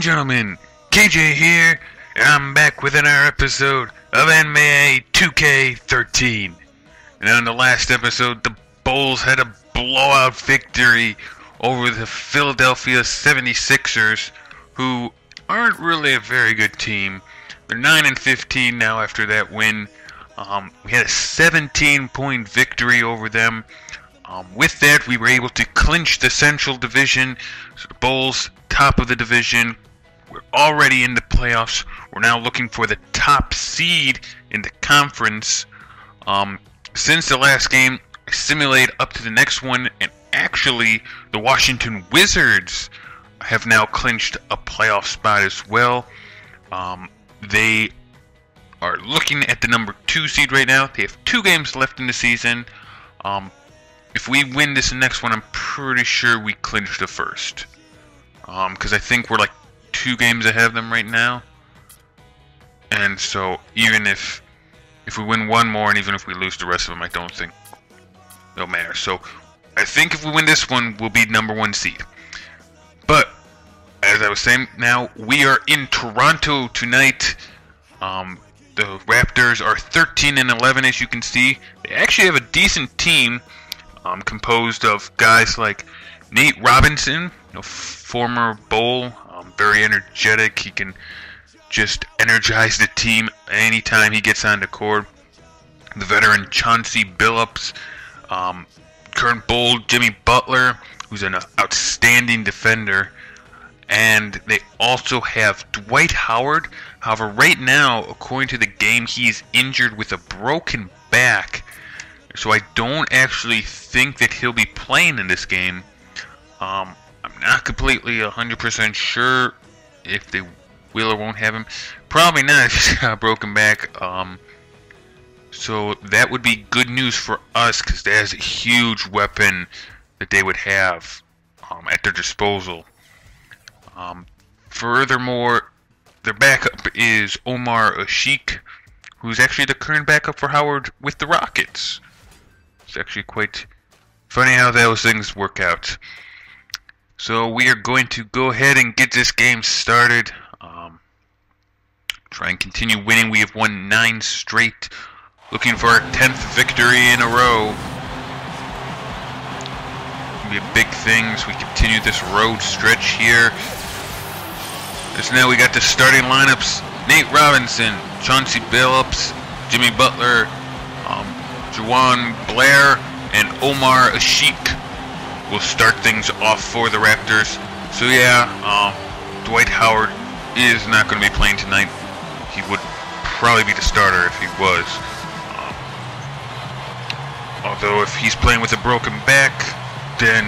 gentlemen, KJ here, and I'm back with another episode of NBA 2K13. And on the last episode, the Bulls had a blowout victory over the Philadelphia 76ers, who aren't really a very good team. They're 9-15 now after that win. We had a 17-point victory over them. With that, we were able to clinch the Central Division. So the Bulls, top of the division. We're already in the playoffs. We're now looking for the top seed in the conference. Since the last game, I simulated up to the next one, and actually, the Washington Wizards have now clinched a playoff spot as well. They are looking at the number 2 seed right now. They have 2 games left in the season. If we win this next one, I'm pretty sure we clinch the first. Because I think we're like 2 games ahead of them right now. And so even if we win one more, and even if we lose the rest of them, I don't think it'll matter. So I think if we win this one, we'll be number 1 seed. But as I was saying, now we are in Toronto tonight. The Raptors are 13-11, as you can see. They actually have a decent team, composed of guys like Nate Robinson, former Bull, very energetic. He can just energize the team anytime he gets on the court. The veteran Chauncey Billups, current Bull Jimmy Butler, who's an outstanding defender. And they also have Dwight Howard. However, right now, according to the game, he's injured with a broken back. So I don't actually think that he'll be playing in this game. I'm not completely 100% sure if they will or won't have him. Probably not if he's got a broken back. So that would be good news for us, because that is a huge weapon that they would have at their disposal. Furthermore, their backup is Omar Ashik, who's actually the current backup for Howard with the Rockets. It's actually quite funny how those things work out. So we are going to go ahead and get this game started. Try and continue winning. We have won 9 straight. Looking for our 10th victory in a row. It'll be a big thing as we continue this road stretch here. As now we got the starting lineups: Nate Robinson, Chauncey Billups, Jimmy Butler, Juwan Blair, and Omar Ashik will start things off for the Raptors. So yeah, Dwight Howard is not going to be playing tonight. He would probably be the starter if he was. Although if he's playing with a broken back, then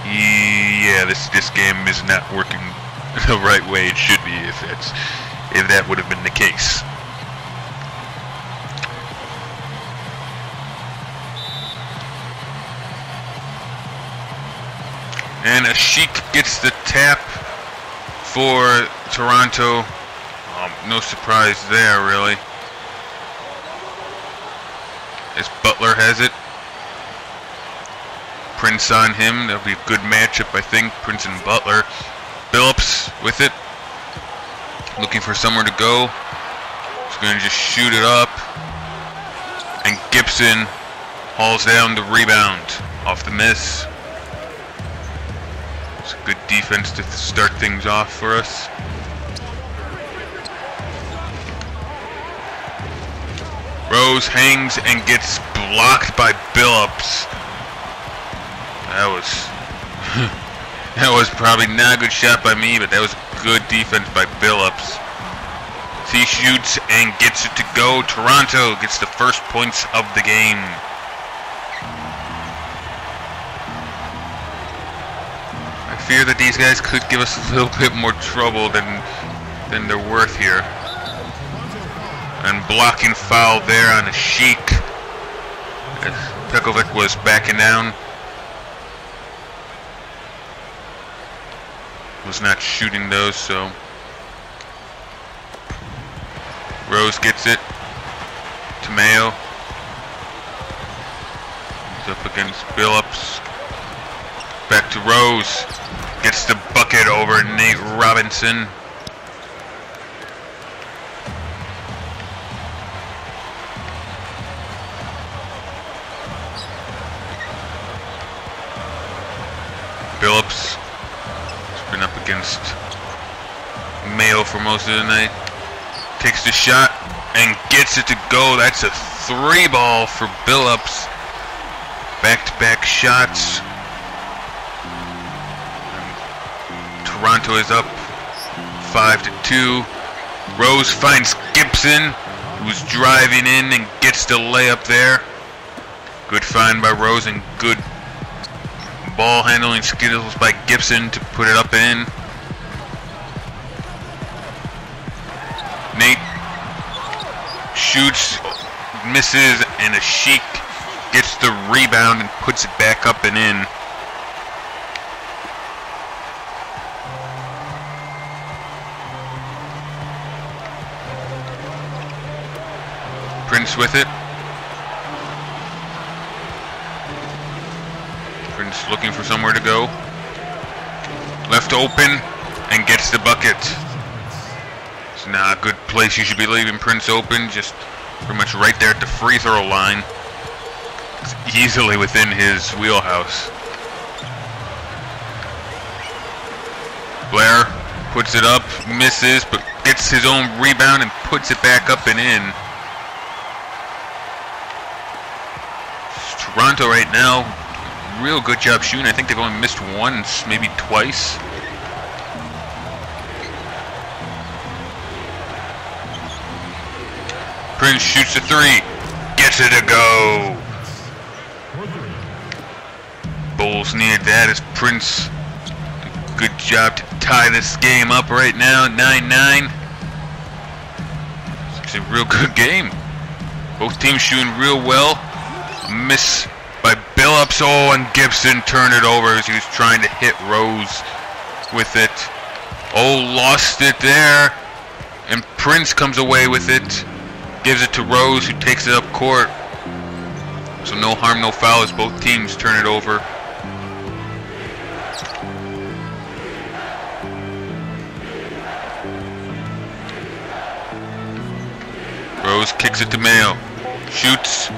yeah, this game is not working the right way it should be if that would have been the case. And Ashik gets the tap for Toronto. No surprise there, really. As Butler has it. Prince on him. That'll be a good matchup, I think. Prince and Butler. Billups with it. Looking for somewhere to go. He's going to just shoot it up. And Gibson hauls down the rebound off the miss. It's a good defense to start things off for us. Rose hangs and gets blocked by Billups. That was probably not a good shot by me, but that was good defense by Billups. He shoots and gets it to go. Toronto gets the first points of the game. I fear that these guys could give us a little bit more trouble than they're worth here. And blocking foul there on Ashik, as Pekovic was backing down. Was not shooting those, so Rose gets it. Tomeo. He's up against Billups. Back to Rose. Gets gets the bucket over Nate Robinson. Billups has been up against Mayo for most of the night. Takes the shot and gets it to go. That's a 3-ball for Billups. Back-to-back shots. Toronto is up 5-2. Rose finds Gibson, who's driving in and gets the layup there. Good find by Rose and good ball handling skills by Gibson to put it up and in. Nate shoots, misses, and Ashik gets the rebound and puts it back up and in. Prince with it. Prince looking for somewhere to go. Left open and gets the bucket. It's not a good place you should be leaving Prince open, just pretty much right there at the free throw line. It's easily within his wheelhouse. Blair puts it up, misses, but gets his own rebound and puts it back up and in. Toronto right now, real good job shooting. I think they've only missed once, maybe twice. Prince shoots a 3, gets it to go. Bulls needed that as Prince did a good job to tie this game up right now, 9-9. It's a real good game. Both teams shooting real well. A miss by Billups. Oh, and Gibson turned it over as he was trying to hit Rose with it. Oh, lost it there. And Prince comes away with it. Gives it to Rose, who takes it up court. So no harm, no foul as both teams turn it over. Rose kicks it to Mayo. Shoots.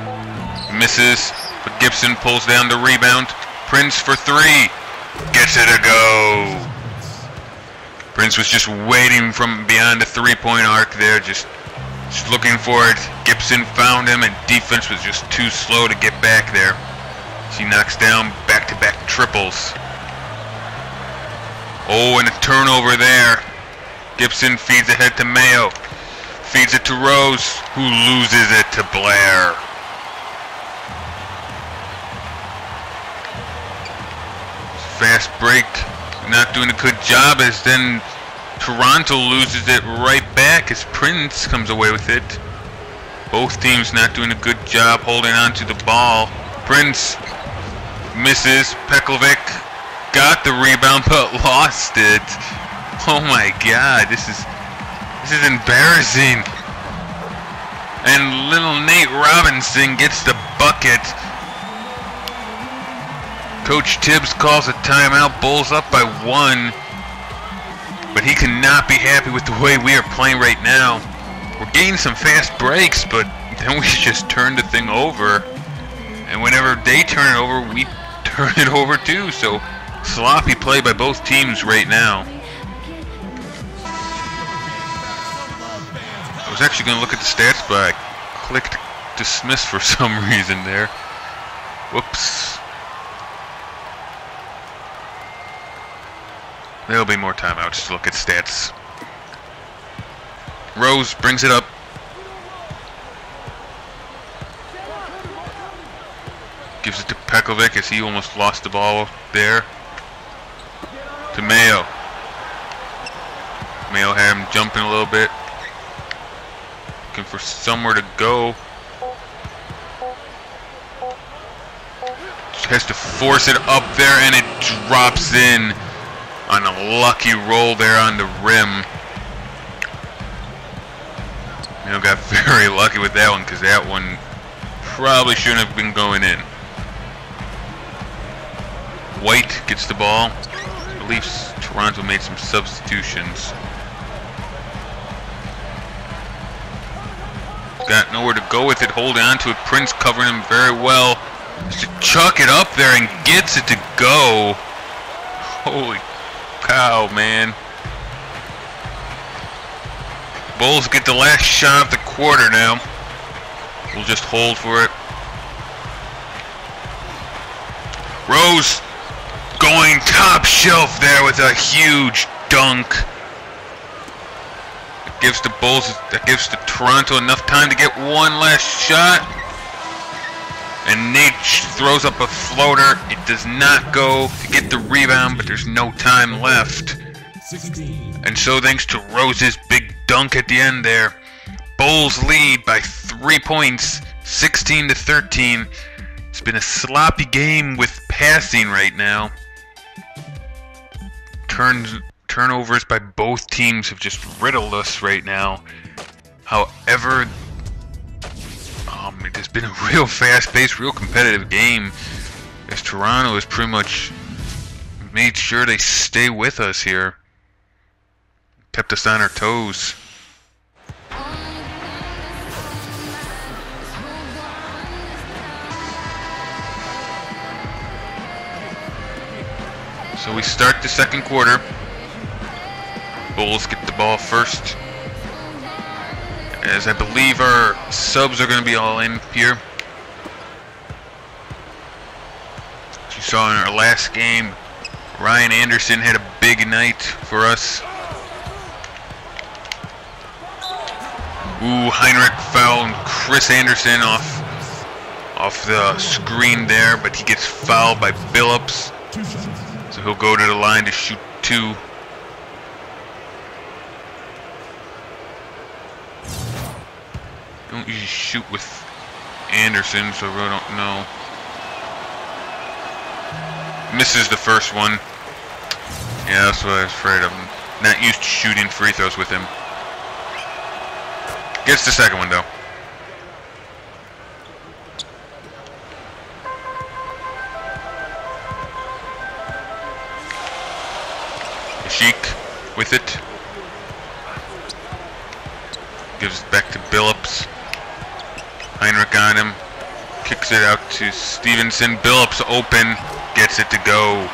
Misses. But Gibson pulls down the rebound. Prince for 3. Gets it to go. Prince was just waiting from beyond the 3-point arc there. Just looking for it. Gibson found him, and defense was just too slow to get back there. She knocks down back-to-back triples. Oh, and a turnover there. Gibson feeds ahead to Mayo. Feeds it to Rose, who loses it to Blair. Fast break, not doing a good job, as then Toronto loses it right back as Prince comes away with it. Both teams not doing a good job holding on to the ball. Prince misses. Pekovic got the rebound but lost it. Oh my God, this is embarrassing. And little Nate Robinson gets the bucket. Coach Tibbs calls a timeout. Bulls up by 1. But he cannot be happy with the way we are playing right now. We're getting some fast breaks, but then we just turn the thing over. And whenever they turn it over, we turn it over too. So sloppy play by both teams right now. I was actually going to look at the stats, but I clicked dismiss for some reason there. Whoops. There'll be more timeouts to look at stats. Rose brings it up. Gives it to Pekovic as he almost lost the ball there. To Mayo. Mayo had him jumping a little bit. Looking for somewhere to go. Just has to force it up there, and it drops in on a lucky roll there on the rim. You know, got very lucky with that one, because that one probably shouldn't have been going in. White gets the ball. believe Toronto made some substitutions. Got nowhere to go with it, holding on to it. Prince covering him very well. Just to chuck it up there and gets it to go. Holy cow, man. Bulls get the last shot of the quarter now. We'll just hold for it. Rose going top shelf there with a huge dunk. That gives the Toronto enough time to get one last shot. And Nate throws up a floater. It does not go to get the rebound, but there's no time left. 16. And so thanks to Rose's big dunk at the end there, Bulls lead by 3 points, 16-13. It's been a sloppy game with passing right now. Turnovers by both teams have just riddled us right now. However, it has been a real fast-paced, real competitive game, as Toronto has pretty much made sure they stay with us here. Kept us on our toes. So we start the second quarter. Bulls get the ball first, as I believe our subs are going to be all in here. As you saw in our last game, Ryan Anderson had a big night for us. Ooh, Heinrich fouled Chris Anderson off the screen there, but he gets fouled by Billups. So he'll go to the line to shoot 2. Don't usually shoot with Anderson, so I really don't know. Misses the first one. Yeah, that's what I was afraid of. Not used to shooting free throws with him. Gets the second one though. Sheik with it. Gives it back to Billups. Heinrich on him. Kicks it out to Stevenson. Billups open. Gets it to go.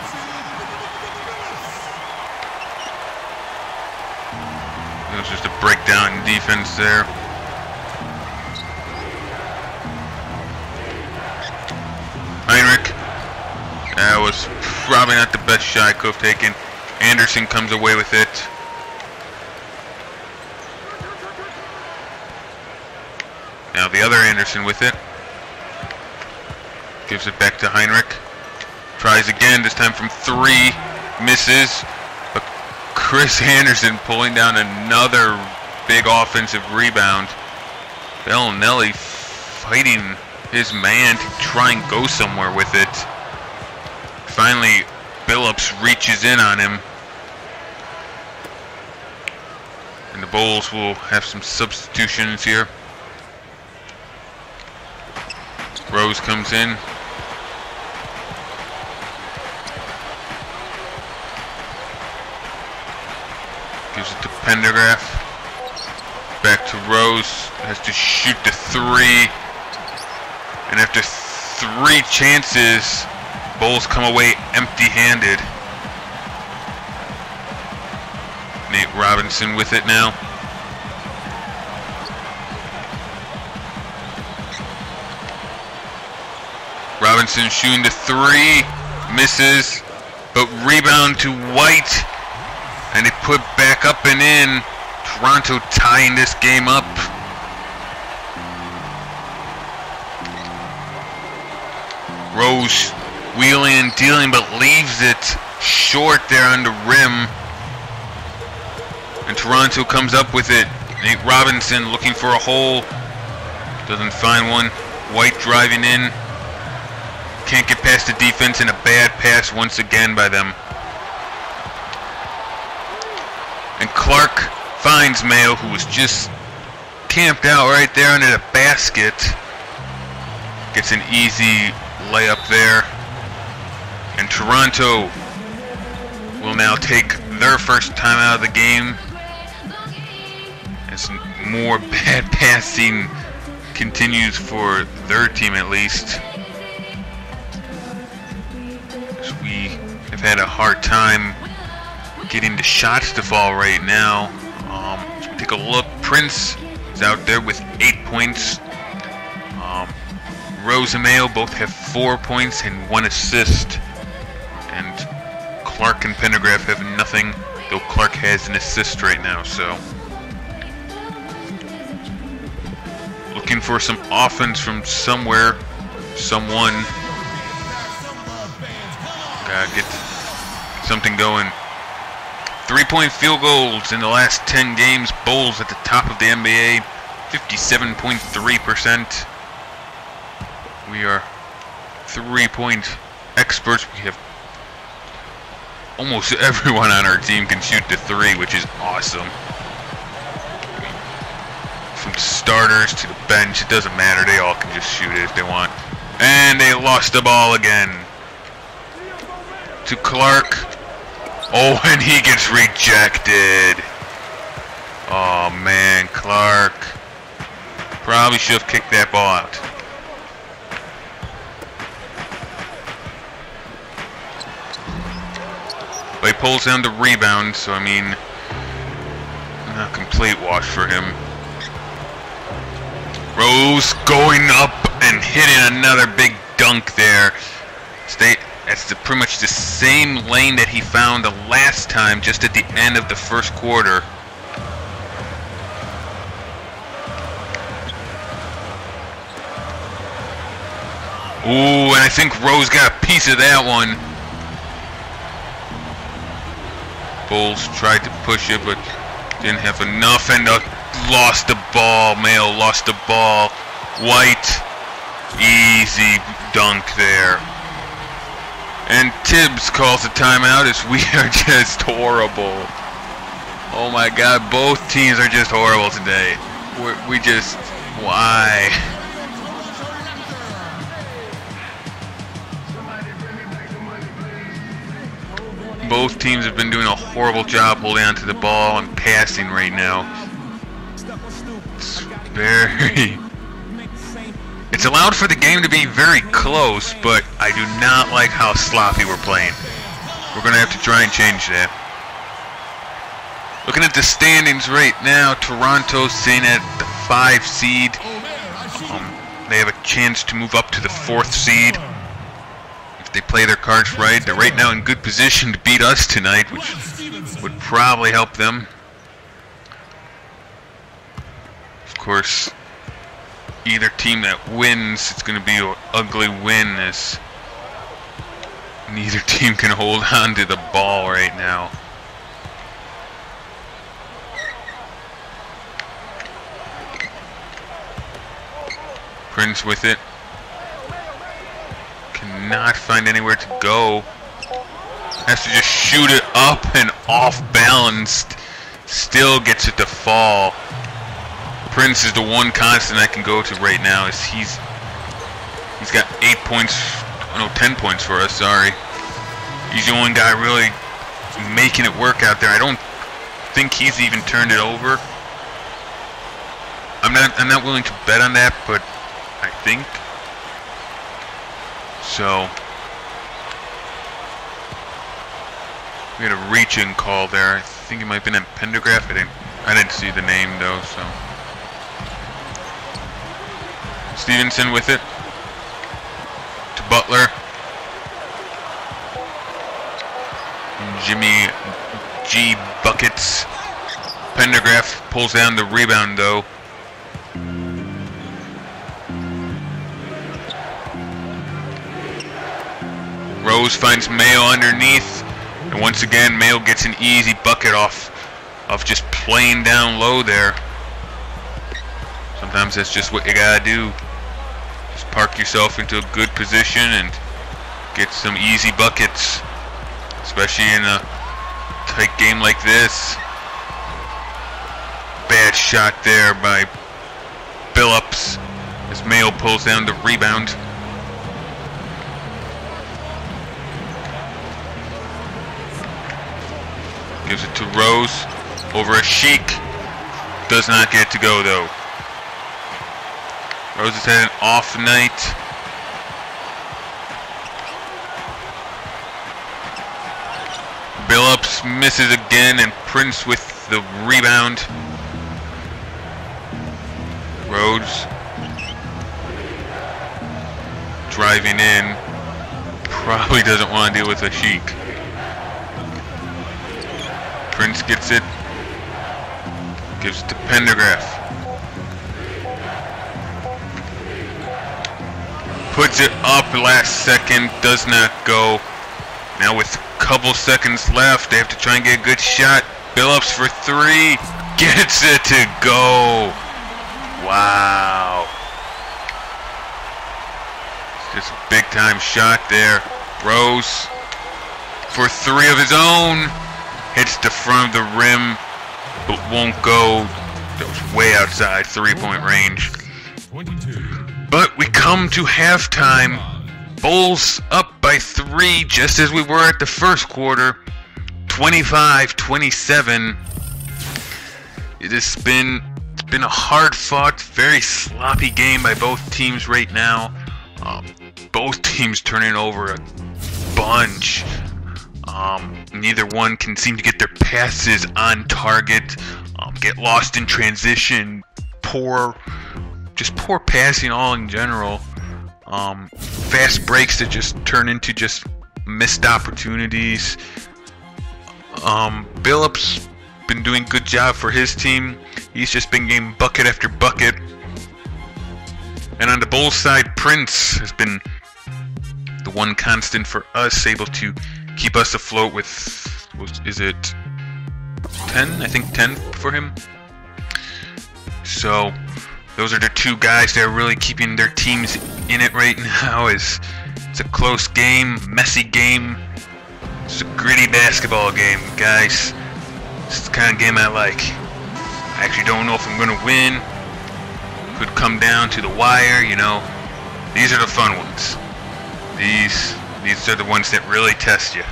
It was just a breakdown in defense there. Heinrich. That was probably not the best shot I could have taken. Anderson comes away with it. Now the other Anderson with it. Gives it back to Heinrich. Tries again, this time from 3. Misses. But Chris Anderson pulling down another big offensive rebound. Bellinelli fighting his man to try and go somewhere with it. Finally, Billups reaches in on him. And the Bulls will have some substitutions here. Rose comes in. Gives it to Pendergraph. Back to Rose. Has to shoot the 3. And after 3 chances, Bulls come away empty-handed. Nate Robinson with it now. Robinson shooting the 3, misses, but rebound to White, and it put back up and in. Toronto tying this game up. Rose wheeling and dealing, but leaves it short there on the rim. And Toronto comes up with it. Nate Robinson looking for a hole. Doesn't find one. White driving in. Can't get past the defense, and a bad pass once again by them. And Clark finds Mayo, who was just camped out right there under the basket. Gets an easy layup there. And Toronto will now take their first time out of the game, as more bad passing continues for their team at least. As we have had a hard time getting the shots to fall right now. As we take a look, Prince is out there with 8 points. Rose and Mayo both have 4 points and 1 assist. And Clark and Pendergraph have nothing, though Clark has an assist right now, so. Looking for some offense from somewhere, someone. Gotta get something going. 3-point field goals in the last 10 games. Bulls at the top of the NBA, 57.3%. We are 3-point experts. We have almost everyone on our team can shoot the 3, which is awesome. From starters to the bench, it doesn't matter. They all can just shoot it if they want. And they lost the ball again. To Clark. Oh, and he gets rejected. Oh, man, Clark. Probably should have kicked that ball out. But he pulls down the rebound, so I mean, not a complete wash for him. Rose going up and hitting another big dunk there. That's pretty much the same lane that he found the last time, just at the end of the first quarter. Ooh, and I think Rose got a piece of that one. Bulls tried to push it, but didn't have enough, and lost the ball. Mayo lost the ball. White, easy dunk there. And Tibbs calls a timeout as we are just horrible. Oh my God, both teams are just horrible today. We just, why? Both teams have been doing a horrible job holding on to the ball and passing right now. It's allowed for the game to be very close, but I do not like how sloppy we're playing. We're going to have to try and change that. Looking at the standings right now, Toronto's sitting at the 5 seed. They have a chance to move up to the 4th seed. If they play their cards right, they're right now in good position to beat us tonight, which would probably help them. Of course, either team that wins, it's going to be an ugly win, as neither team can hold on to the ball right now. Prince with it. Cannot find anywhere to go. Has to just shoot it up and off balanced. Still gets it to fall. Prince is the one constant I can go to right now. Is he's got 8 points, no, 10 points for us. Sorry, he's the only guy really making it work out there. I don't think he's even turned it over. I'm not willing to bet on that, but I think so. We had a reach-in call there. I think it might have been in Pendergraph. I didn't see the name though, so. Stevenson with it to Butler. Jimmy G buckets. Pendergraph pulls down the rebound though. Rose finds Mayo underneath, and once again Mayo gets an easy bucket off of just playing down low there. Sometimes that's just what you gotta do. Just park yourself into a good position and get some easy buckets, especially in a tight game like this. Bad shot there by Billups as Mayo pulls down the rebound. Gives it to Rose. Over a Sheik. Does not get to go though. Rose has had an off night. Billups misses again, and Prince with the rebound. Rhodes driving in. Probably doesn't want to deal with a Sheik. Prince gets it. Gives it to Pendergraph. Puts it up last second. Does not go. Now with a couple seconds left, they have to try and get a good shot. Billups for three. Gets it to go. Wow. Just a big time shot there. Rose for three of his own. Hits the front of the rim, but won't go. That was way outside 3-point range. 22. But we come to halftime. Bulls up by 3, just as we were at the first quarter. 25-27. It has been a hard-fought, very sloppy game by both teams right now. Both teams turning over a bunch. Neither one can seem to get their passes on target. Get lost in transition. Poor passing all in general. Fast breaks that just turn into just missed opportunities. Billups been doing a good job for his team. He's just been getting bucket after bucket. And on the Bulls side, Prince has been the one constant for us, able to keep us afloat with, is it 10? I think 10 for him. So those are the two guys that are really keeping their teams in it right now. It's a close game, messy game. It's a gritty basketball game, guys. It's the kind of game I like. I actually don't know if I'm going to win. Could come down to the wire, you know. These are the fun ones. These are the ones that really test you.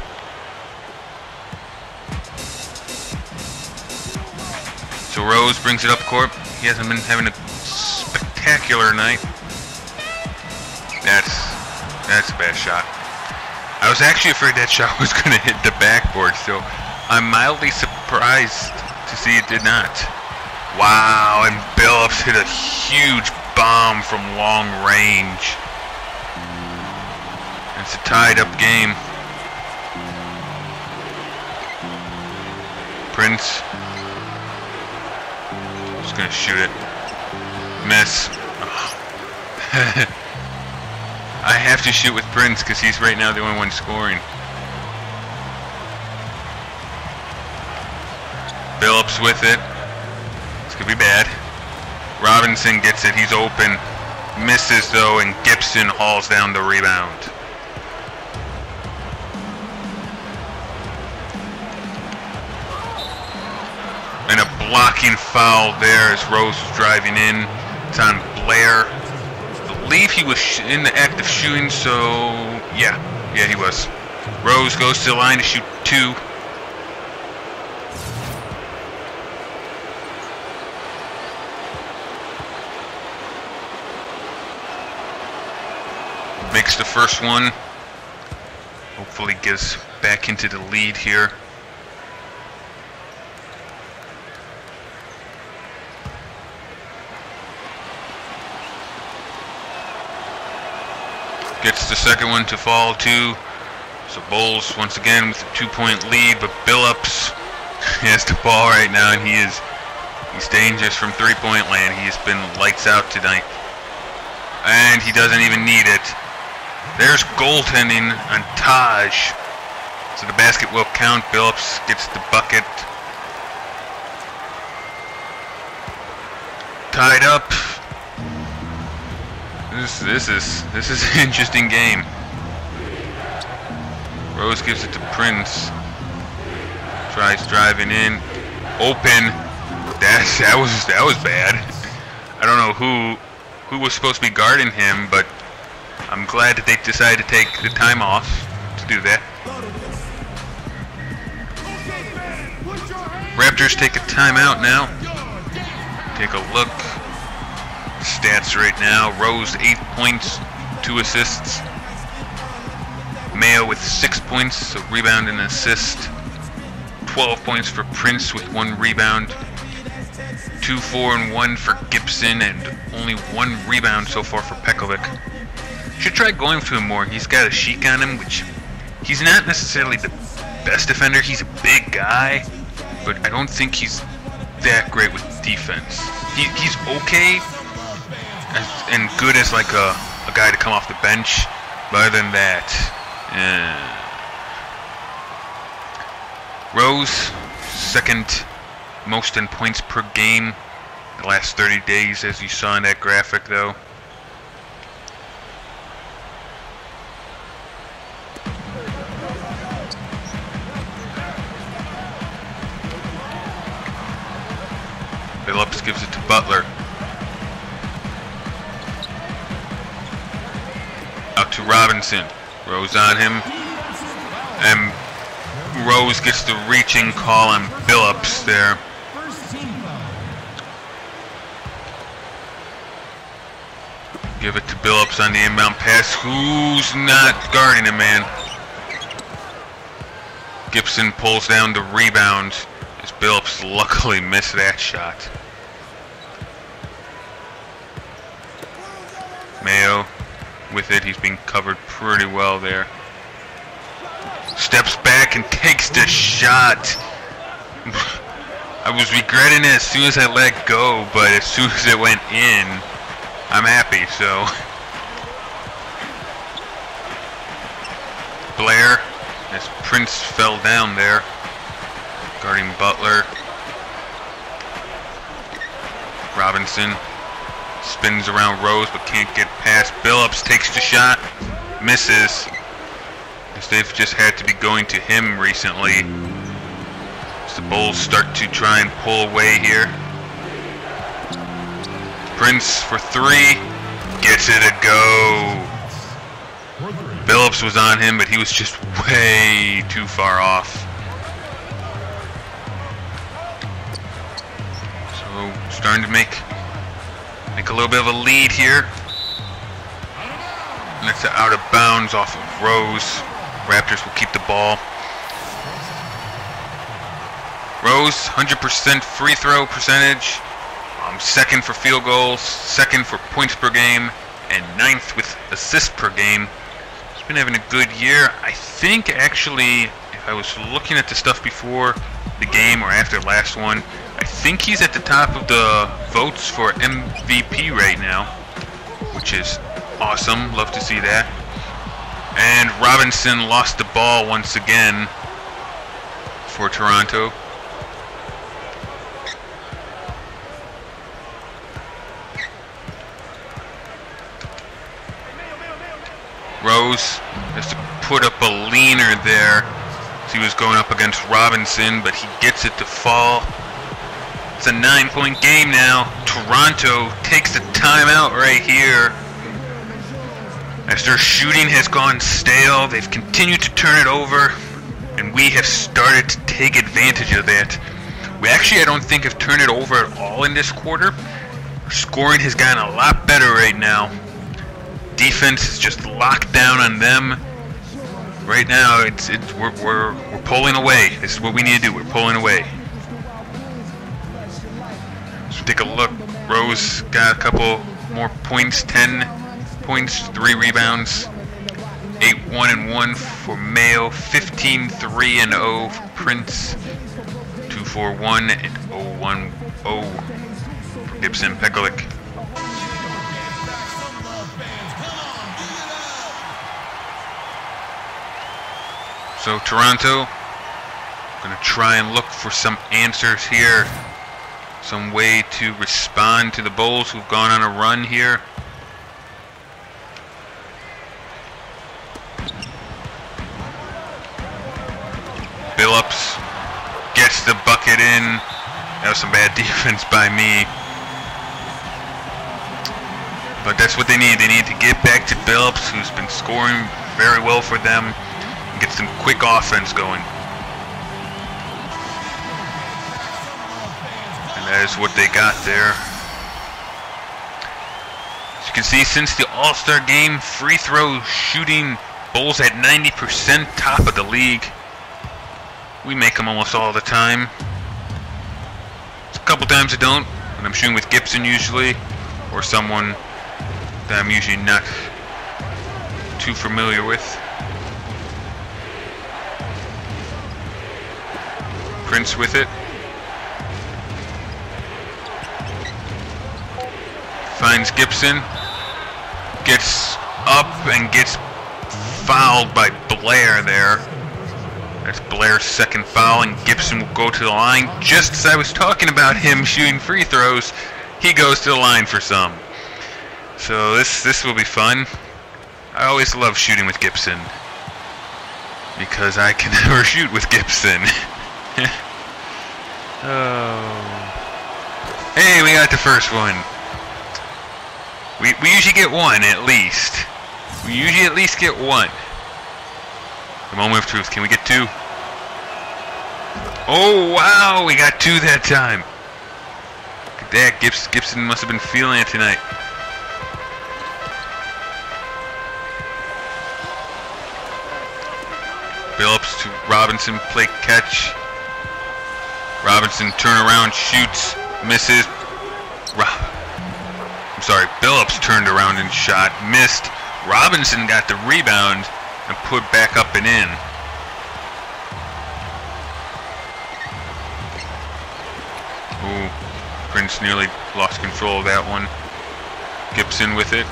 So Rose brings it up court. He hasn't been having a spectacular night. That's a bad shot. I was actually afraid that shot was going to hit the backboard, so I'm mildly surprised to see it did not. Wow, and Billups hit a huge bomb from long range. It's a tied-up game. Prince is going to shoot it. Miss. Oh. I have to shoot with Prince because he's right now the only one scoring. Billups with it. This could be bad. Robinson gets it. He's open. Misses though, and Gibson hauls down the rebound. And a blocking foul there as Rose was driving in. It's on Blair. I believe he was in the act of shooting, so yeah, he was. Rose goes to the line to shoot 2. Makes the first one. Hopefully gets back into the lead here. Gets the second one to fall too. So Bulls once again with a 2-point lead, but Billups has the ball right now, and he's dangerous from 3-point land. He has been lights out tonight, and he doesn't even need it. There's goaltending on Taj, so the basket will count. Billups gets the bucket. Tied up. This is an interesting game. Rose gives it to Prince. Tries driving in. Open. That was bad. I don't know who was supposed to be guarding him, but I'm glad that they decided to take the time off to do that. Raptors take a timeout now. Take a look. Stats right now. Rose 8 points, 2 assists. Mayo with 6 points, a rebound and an assist. 12 points for Prince with 1 rebound. 2, 4, and 1 for Gibson, and only 1 rebound so far for Pekovic. Should try going to him more. He's got a chic on him, which he's not necessarily the best defender. He's a big guy, but I don't think he's that great with defense. He's okay and good as like a guy to come off the bench, but other than that, Rose, second most in points per game the last 30 days, as you saw in that graphic, though. Phillips gives it to Butler. Out to Robinson. Rose on him. And Rose gets the reaching call on Billups there. Give it to Billups on the inbound pass. Who's not guarding him, man? Gibson pulls down the rebound as Billups luckily missed that shot. Mayo with it. He's being covered pretty well there. Steps back and takes the shot. I was regretting it as soon as I let go, but as soon as it went in, I'm happy, so. Blair, as Prince fell down there, guarding Butler. Robinson spins around Rose, but can't get past. Billups takes the shot, misses. As they've just had to be going to him recently. As the Bulls start to try and pull away here. Prince for 3, gets it to go. Billups was on him, but he was just way too far off. So starting to make a little bit of a lead here. And that's out of bounds off of Rose. Raptors will keep the ball. Rose, 100% free throw percentage. Second for field goals, second for points per game, and 9th with assists per game. He's been having a good year. I think actually, if I was looking at the stuff before the game or after the last one, I think he's at the top of the votes for MVP right now, which is awesome. Love to see that. And Robinson lost the ball once again for Toronto. Rose has to put up a leaner there. He was going up against Robinson, but he gets it to fall. It's a 9-point game now. Toronto takes a timeout right here. As their shooting has gone stale, they've continued to turn it over, and we have started to take advantage of that. We actually, I don't think, have turned it over at all in this quarter. Our scoring has gotten a lot better right now. Defense is just locked down on them. Right now, we're pulling away. This is what we need to do. We're pulling away. So take a look. Rose got a couple more points. 10 points, 3 rebounds. 8-1-1 for Mayo. 15-3-0 for Prince. 2-4-1 and 0-1-0 for Gibson Pekovic. So Toronto going to try and look for some answers here, some way to respond to the Bulls who've gone on a run here. Billups gets the bucket in. That was some bad defense by me. But that's what they need. They need to get back to Billups, who's been scoring very well for them, and get some quick offense going. as what they got there. As you can see, since the All-Star game, free throw shooting, Bulls at 90%, top of the league. We make them almost all the time. A couple times I don't, when I'm shooting with Gibson usually, or someone that I'm usually not too familiar with. Prince with it. Finds Gibson. Gets up and gets fouled by Blair there. That's Blair's second foul, and Gibson will go to the line. Just as I was talking about him shooting free throws, he goes to the line for some. So this will be fun. I always love shooting with Gibson because I can never shoot with Gibson. Oh. Hey, we got the first one. We usually get one at least. We usually at least get one. The moment of truth. Can we get two? Oh wow, we got two that time. Look at that. Gibson must have been feeling it tonight. Billups to Robinson, play catch. Robinson turn around, shoots, misses. I'm sorry, Billups turned around and shot, missed. Robinson got the rebound and put back up and in. Ooh, Prince nearly lost control of that one. Gibson with it.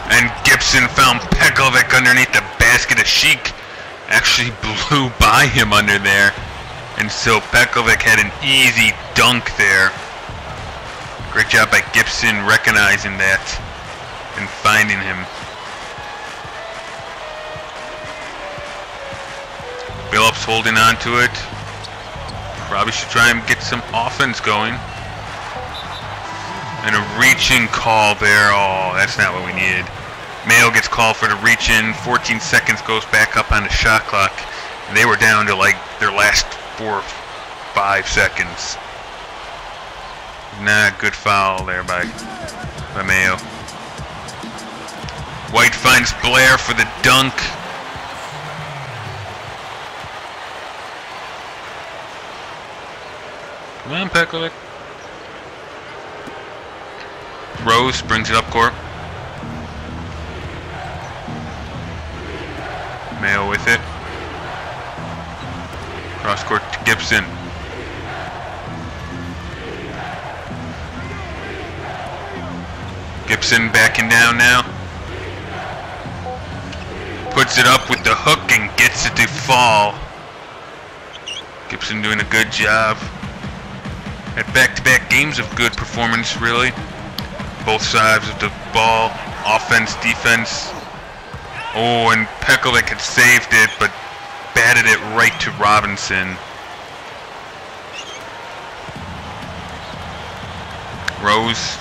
And Gibson found Pekovic underneath the basket. A Sheik actually blew by him under there. And so Pekovic had an easy dunk there. Great job by Gibson recognizing that and finding him. Billups holding on to it. Probably should try and get some offense going. And a reach-in call there. Oh, that's not what we needed. Mayo gets called for the reach-in. 14 seconds goes back up on the shot clock. And they were down to like their last 4 or 5 seconds. Nah, good foul there by Mayo. White finds Blair for the dunk. Come on, Pekovic. Rose brings it up court. Mayo with it. Cross court to Gibson. Gibson backing down now. Puts it up with the hook and gets it to fall. Gibson doing a good job. Had back-to-back games of good performance, really. Both sides of the ball, offense, defense. Oh, and Pekovic had saved it, but batted it right to Robinson. Rose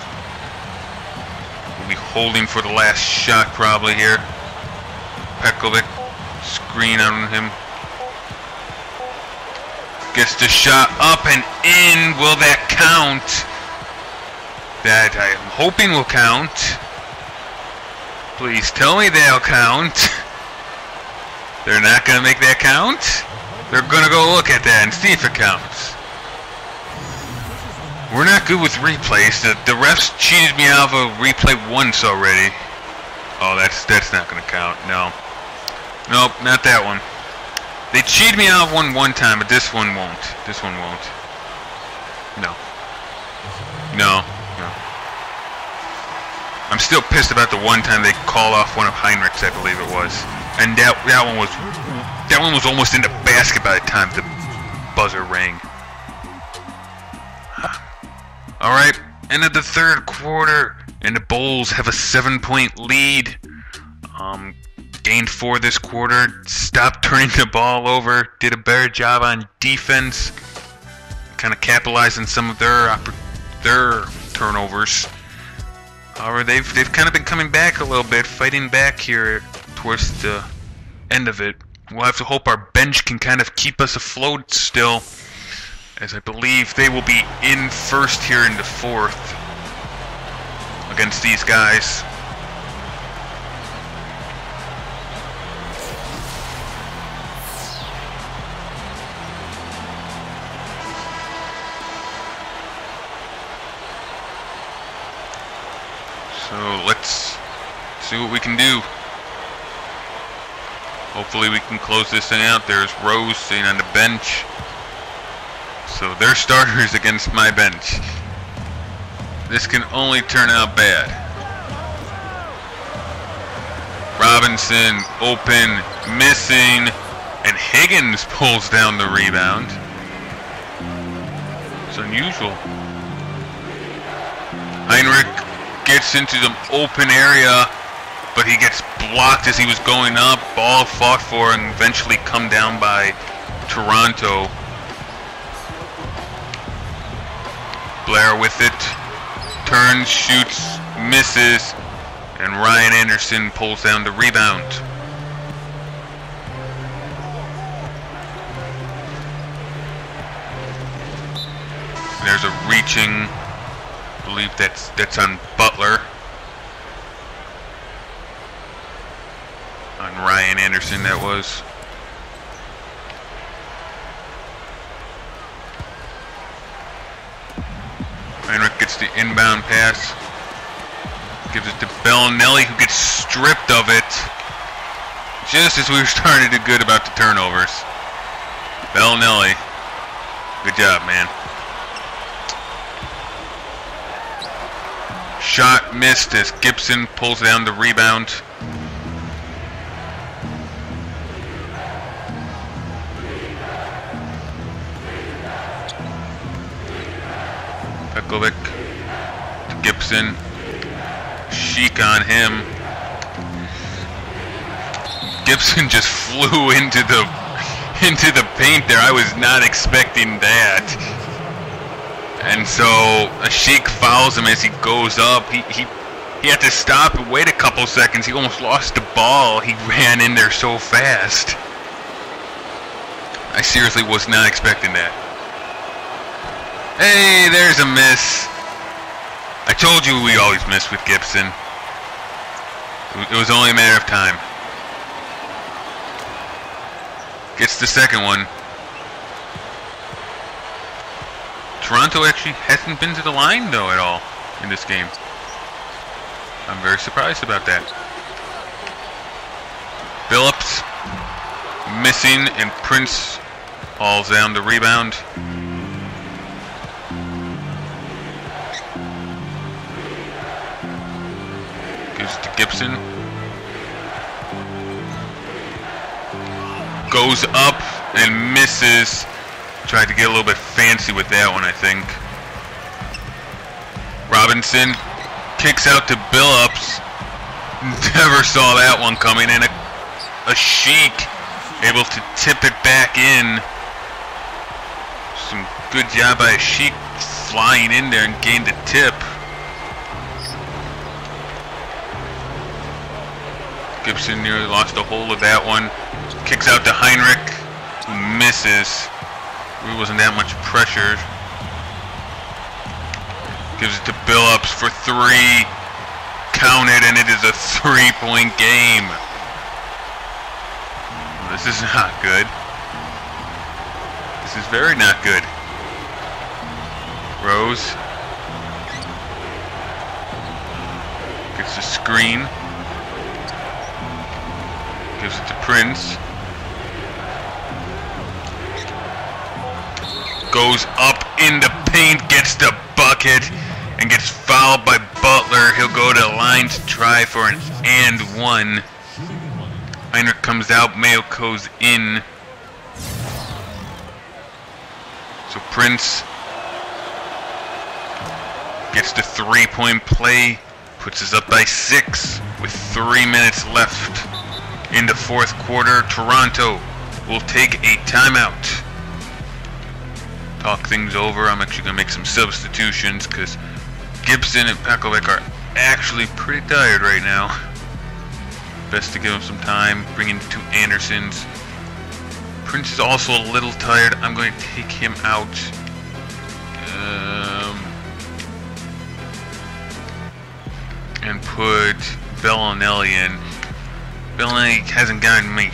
will be holding for the last shot probably here. Pekovic, screen on him. Gets the shot up and in. Will that count? That I am hoping will count. Please tell me they'll count. They're not going to make that count? They're going to go look at that and see if it counts. We're not good with replays. The refs cheated me out of a replay once already. Oh, that's not going to count. No. Nope, not that one. They cheated me out of one time, but this one won't. This one won't. No. No. No. I'm still pissed about the one time they called off one of Heinrich's, I believe it was. And that one was almost in the basket by the time the buzzer rang. Alright, end of the third quarter, and the Bulls have a 7-point lead. Gained 4 this quarter, stopped turning the ball over, did a better job on defense, kind of capitalizing some of their turnovers. However, they've kind of been coming back a little bit, fighting back here towards the end of it. we'll have to hope our bench can kind of keep us afloat still, as I believe they will be in first here in the fourth against these guys. So let's see what we can do. Hopefully we can close this thing out. There's Rose sitting on the bench. So they're starters against my bench. This can only turn out bad. Robinson open, missing, and Higgins pulls down the rebound. It's unusual. Heinrich gets into the open area, but he gets blocked as he was going up. Ball fought for and eventually come down by Toronto. Blair with it, turns, shoots, misses, and Ryan Anderson pulls down the rebound. There's a reaching, I believe that's on Butler. On Ryan Anderson, that was. Heinrich gets the inbound pass. Gives it to Bellinelli, who gets stripped of it just as we were starting to do good about the turnovers. Bellinelli, good job, man. Shot missed as Gibson pulls down the rebound. Pekovic to Gibson. Sheik on him. Gibson just flew into the paint there. I was not expecting that. And so Sheik fouls him as he goes up. He had to stop and wait a couple seconds. He almost lost the ball. He ran in there so fast. I seriously was not expecting that. Hey, there's a miss. I told you we always miss with Gibson. It was only a matter of time. Gets the second one. Toronto actually hasn't been to the line, though, at all in this game. I'm very surprised about that. Billups missing, and Prince hauls down the rebound. Gives it to Gibson. Goes up and misses. Tried to get a little bit fancy with that one, I think. Robinson kicks out to Billups. Never saw that one coming. And a Sheik able to tip it back in. Some good job by a Sheik flying in there and gained the tip. Gibson nearly lost a hold of that one. Kicks out to Heinrich, who misses. Really wasn't that much pressure. Gives it to Billups for three. Counted, and it is a three-point game. This is not good. This is very not good. Rose gets the screen. Gives it to Prince. Goes up in the paint, gets the bucket, and gets fouled by Butler. He'll go to the line to try for an and one. Heinrich comes out, Mayo goes in. So Prince gets the three-point play, puts us up by 6 with 3 minutes left in the fourth quarter. Toronto will take a timeout. Talk things over. I'm actually going to make some substitutions because Gibson and Pekovic are actually pretty tired right now. Best to give them some time. Bring in 2 Andersons. Prince is also a little tired. I'm going to take him out. And put Bellinelli in. Bellinelli hasn't gotten many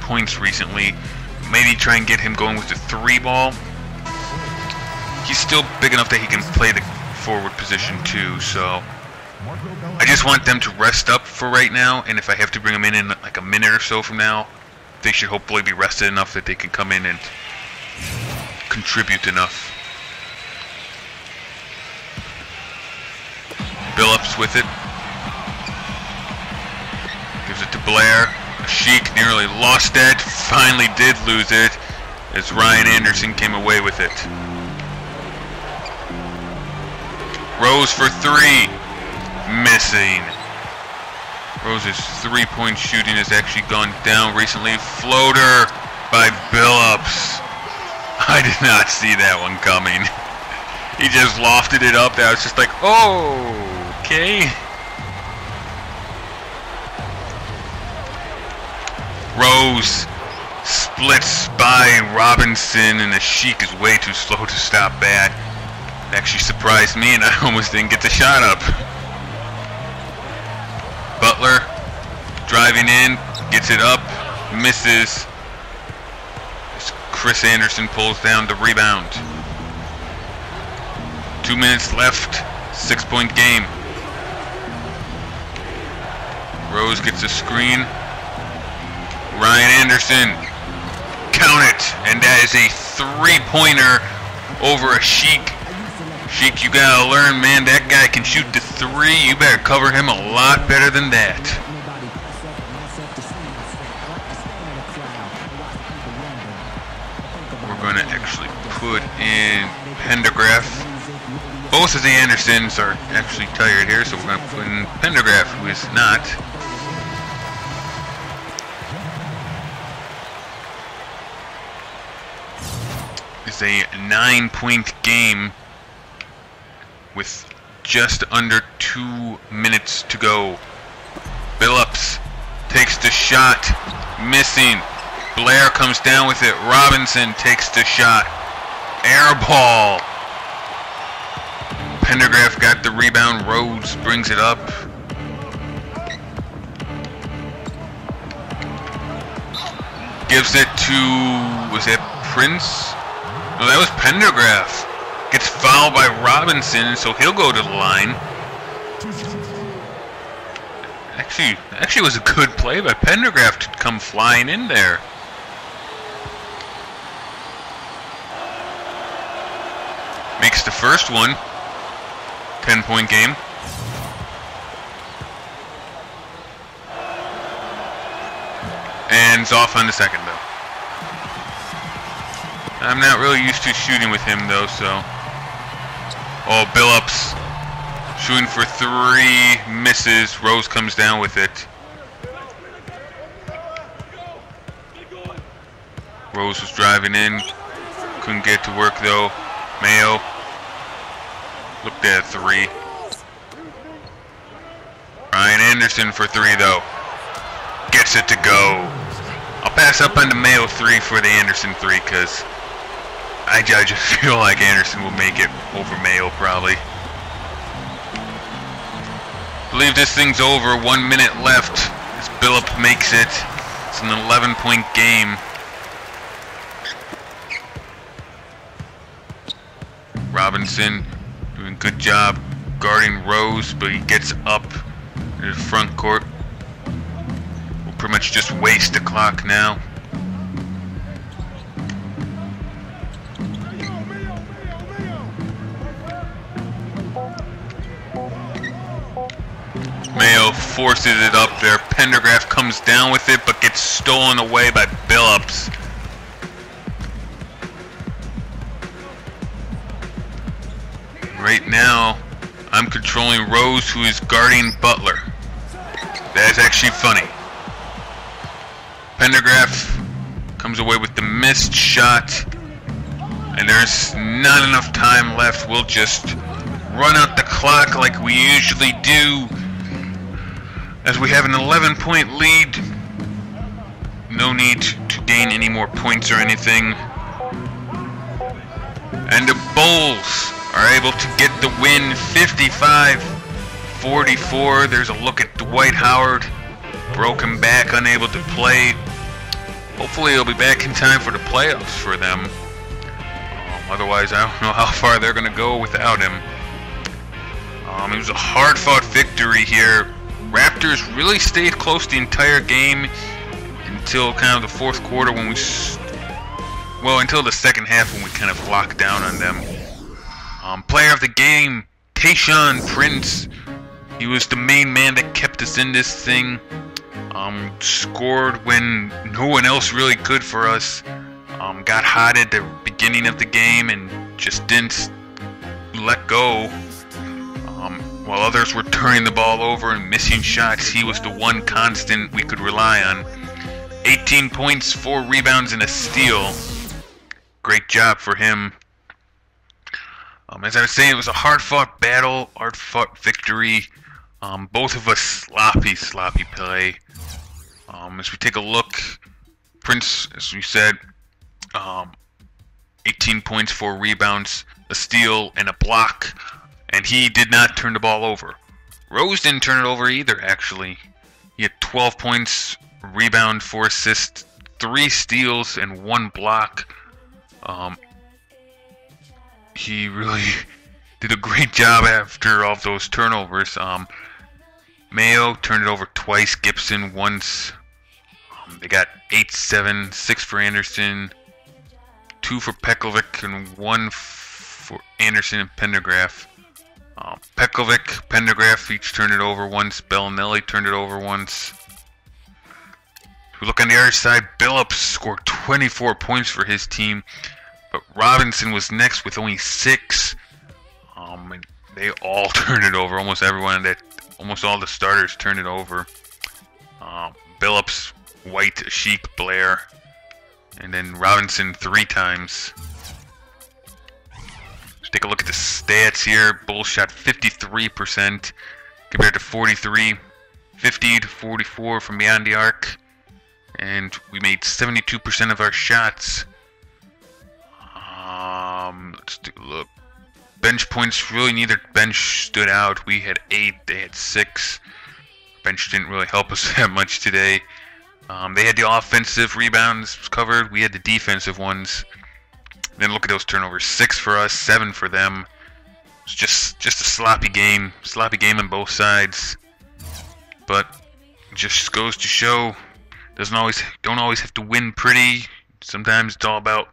points recently. Maybe try and get him going with the 3-ball. He's still big enough that he can play the forward position too, so I just want them to rest up for right now, and if I have to bring them in like a minute or so from now, they should hopefully be rested enough that they can come in and contribute enough. Billups with it. Gives it to Blair. Sheik nearly lost it. Finally did lose it as Ryan Anderson came away with it. Rose for 3. Missing. Rose's 3-point shooting has actually gone down recently. Floater by Billups. I did not see that one coming. He just lofted it up there. I was just like, oh, okay. Rose splits by Robinson, and the Sheik is way too slow to stop that. It actually surprised me, and I almost didn't get the shot up. Butler driving in, gets it up, misses. Chris Anderson pulls down the rebound. 2 minutes left, 6-point game. Rose gets a screen. Ryan Anderson, count it, and that is a 3-pointer over a Sheik. Sheik, you gotta learn, man, that guy can shoot the 3. You better cover him a lot better than that. We're going to actually put in Pendergraph. Both of the Andersons are actually tired here, so we're going to put in Pendergraph, who is not. It's a 9-point game with just under 2 minutes to go. Billups takes the shot, missing. Blair comes down with it. Robinson takes the shot. Air ball. Pendergraph got the rebound. Rhodes brings it up. Gives it to, was it Prince? No, that was Pendergraph. Gets fouled by Robinson, so he'll go to the line. Actually was a good play by Pendergraph to come flying in there. Makes the first one. 10-point game. And it's off on the second, though. I'm not really used to shooting with him, though, so... Oh, Billups shooting for 3, misses. Rose comes down with it. Rose was driving in. Couldn't get to work, though. Mayo looked at 3. Ryan Anderson for 3, though. Gets it to go. I'll pass up on the Mayo 3 for the Anderson 3, because I just feel like Anderson will make it over Mayo, probably. Believe this thing's over. 1 minute left as Billup makes it. It's an 11-point game. Robinson doing a good job guarding Rose, but he gets up to the front court. We'll pretty much just waste the clock now. Mayo forces it up there. Pendergraph comes down with it, but gets stolen away by Billups. Right now, I'm controlling Rose, who is guarding Butler. That is actually funny. Pendergraph comes away with the missed shot, and there's not enough time left. We'll just run out the clock like we usually do, as we have an 11-point lead. No need to gain any more points or anything. And the Bulls are able to get the win, 55-44. There's a look at Dwight Howard, broken back, unable to play. Hopefully he'll be back in time for the playoffs for them. Otherwise, I don't know how far they're going to go without him. It was a hard-fought victory here. Raptors really stayed close the entire game until kind of the fourth quarter when until the second half when we kind of locked down on them. Player of the game, Tayshaun Prince. He was the main man that kept us in this thing. Scored when no one else really could for us. Got hot at the beginning of the game and just didn't let go. While others were turning the ball over and missing shots, he was the one constant we could rely on. 18 points, 4 rebounds, and a steal. Great job for him. As I was saying, it was a hard-fought battle, hard-fought victory. Both of us sloppy play. As we take a look, Prince, as we said, 18 points, 4 rebounds, a steal, and a block. And he did not turn the ball over. Rose didn't turn it over either, actually. He had 12 points, rebound, 4 assists, 3 steals, and 1 block. He really did a great job after all of those turnovers. Mayo turned it over twice, Gibson once. They got 8-7, 6 for Anderson, 2 for Pekovic, and 1 for Anderson and Pendergraph. Pekovic, Pendergraph each turned it over once. Bellinelli turned it over once. If we look on the other side, Billups scored 24 points for his team, but Robinson was next with only 6. And they all turned it over. Almost all the starters turned it over. Billups, White, Sheik, Blair, and then Robinson 3 times. Let's take a look at the stats here. Bulls shot 53% compared to 43, 50 to 44 from beyond the arc, and we made 72% of our shots. Let's take a look. Bench points, really neither bench stood out. We had 8, they had 6. Bench didn't really help us that much today. They had the offensive rebounds covered. We had the defensive ones. Then look at those turnovers. 6 for us, 7 for them. It's just a sloppy game. Sloppy game on both sides. But it just goes to show, don't always have to win pretty. Sometimes it's all about,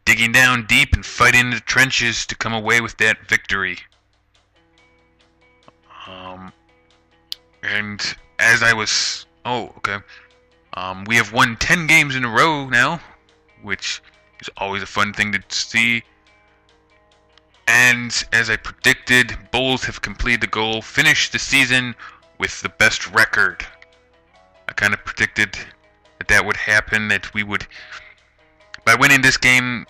digging down deep and fighting in the trenches to come away with that victory. And as I was... we have won 10 games in a row now, which is always a fun thing to see. And as I predicted, Bulls have completed the goal, finished the season with the best record. I kind of predicted that would happen, that we would, by winning this game,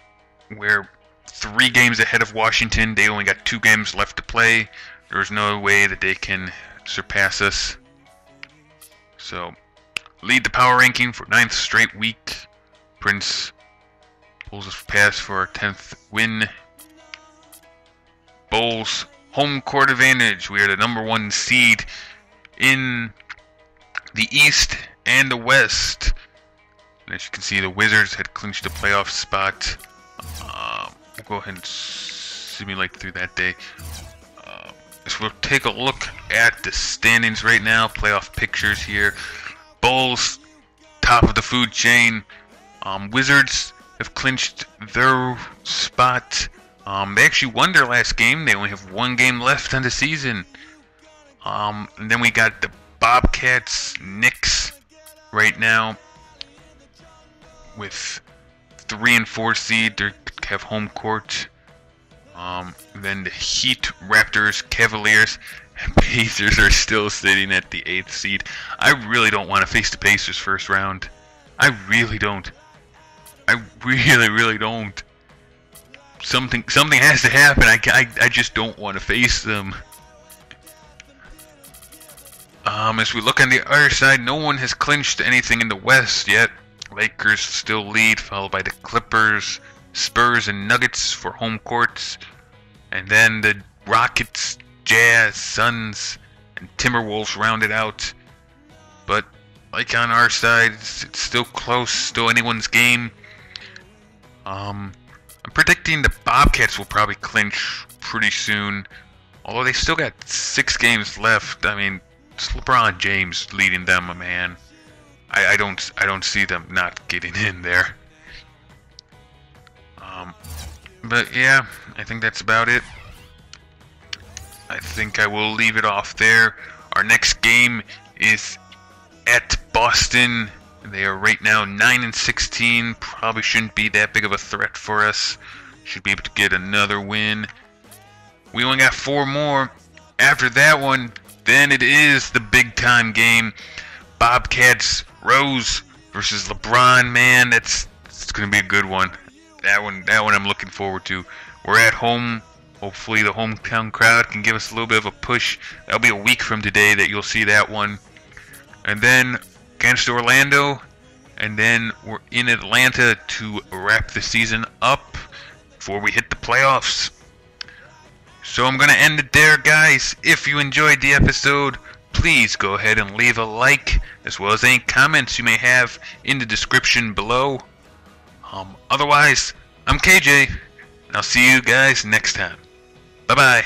we're 3 games ahead of Washington. They only got 2 games left to play. There's no way that they can surpass us. So, lead the power ranking for 9th straight week. Prince pulls us past for our 10th win. Bulls home court advantage. We are the number 1 seed in the East and the West. And as you can see, the Wizards had clinched a playoff spot. We'll go ahead and simulate through that day. So we'll take a look at the standings right now. Playoff pictures here. Bulls, top of the food chain. Wizards have clinched their spot. They actually won their last game. They only have 1 game left on the season. And then we got the Bobcats, Knicks right now with 3 and 4 seed. They have home court. Then the Heat, Raptors, Cavaliers, and Pacers are still sitting at the 8th seed. I really don't want to face the Pacers first round. I really don't. I really don't. Something has to happen. I just don't want to face them. As we look on the other side, no one has clinched anything in the West yet. Lakers still lead, followed by the Clippers, Spurs, and Nuggets for home courts. And then the Rockets, Jazz, Suns, and Timberwolves round it out. But like on our side, it's still close, still anyone's game. I'm predicting the Bobcats will probably clinch pretty soon. Although they still got 6 games left. I mean, it's LeBron James leading them, man. I don't see them not getting in there. But yeah, I think that's about it. I think I will leave it off there. Our next game is at Boston. They are right now 9-16. Probably shouldn't be that big of a threat for us. Should be able to get another win. We only got 4 more. After that one, then it is the big time game. Bobcats Rose versus LeBron. Man, it's gonna be a good one. That one I'm looking forward to. We're at home. Hopefully the hometown crowd can give us a little bit of a push. That'll be a week from today that you'll see that one. And then against Orlando, and then we're in Atlanta to wrap the season up before we hit the playoffs. So I'm going to end it there, guys. If you enjoyed the episode, please go ahead and leave a like, as well as any comments you may have in the description below. Otherwise, I'm KJ, and I'll see you guys next time. Bye-bye.